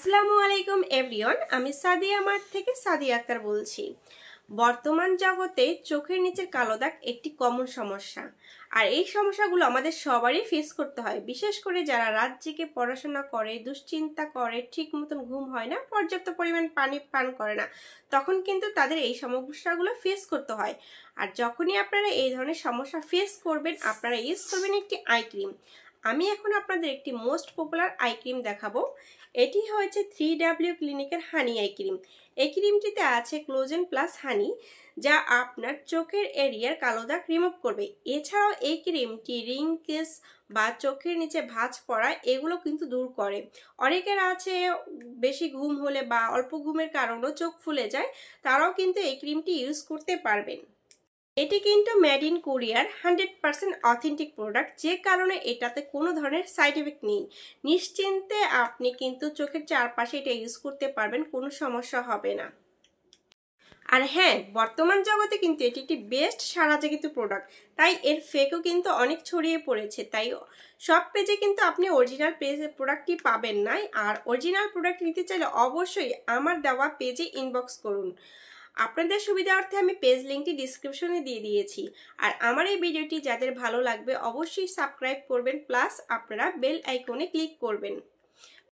আসসালামু আলাইকুম এভরিওয়ান, আমি সাদিয়া মার্ট থেকে সাদিয়া আক্তার বলছি। বর্তমান জগতে চোখের নিচের কালো দাগ একটি কমন সমস্যা, আর এই সমস্যাগুলো আমাদের সবারই ফেস করতে হয়। বিশেষ করে যারা রাত জেগে পড়াশোনা করে, দুশ্চিন্তা করে, ঠিক মতন ঘুম হয় না, পর্যাপ্ত পরিমাণ পানি পান করে না, তখন কিন্তু তাদের এই সমস্যাগুলো ফেস করতে হয়। আর যখনই আপনারা এই ধরনের সমস্যা ফেস করবেন, আপনারা ইউজ করবেন একটি আই ক্রিম। আমি এখন আপনাদের একটি মোস্ট পপুলার আই ক্রিম দেখাবো। এটি হয়েছে 3W ক্লিনিকের হানি আই ক্রিম। এই ক্রিমটিতে আছে কোলাজেন প্লাস হানি, যা আপনার চোখের এরিয়ার কালো দাগ রিমুভ করবে। এছাড়াও এই ক্রিমটি রিঙ্কেলস বা চোখের নিচে ভাঁজ পড়া এগুলো কিন্তু দূর করে। অনেকের আছে বেশি ঘুম হলে বা অল্প ঘুমের কারণেও চোখ ফুলে যায়, তারাও কিন্তু এই ক্রিমটি ইউজ করতে পারবেন। এটি কিন্তু মেড ইন কোরিয়ার 100% অথেন্টিক প্রোডাক্ট, যে কারণে এটাতে কোনো ধরনের সাইড এফেক্ট নেই। নিশ্চিন্তে আপনি কিন্তু চোখের চারপাশে এটা ইউজ করতে পারবেন, কোনো সমস্যা হবে না। আর হ্যাঁ, বর্তমান জগতে কিন্তু এটি একটি বেস্ট সারা কিন্তু প্রোডাক্ট, তাই এর ফেকও কিন্তু অনেক ছড়িয়ে পড়েছে। তাই সব পেজে কিন্তু আপনি অরিজিনাল প্রোডাক্টটি পাবেন না। আর অরিজিনাল প্রোডাক্ট নিতে চাইলে অবশ্যই আমার দেওয়া পেজে ইনবক্স করুন। আপনাদের সুবিধার্থে আমি পেজ লিঙ্কটি ডিসক্রিপশনে দিয়ে দিয়েছি। আর আমার এই ভিডিওটি যাদের ভালো লাগবে অবশ্যই সাবস্ক্রাইব করবেন, প্লাস আপনারা বেল আইকনে ক্লিক করবেন।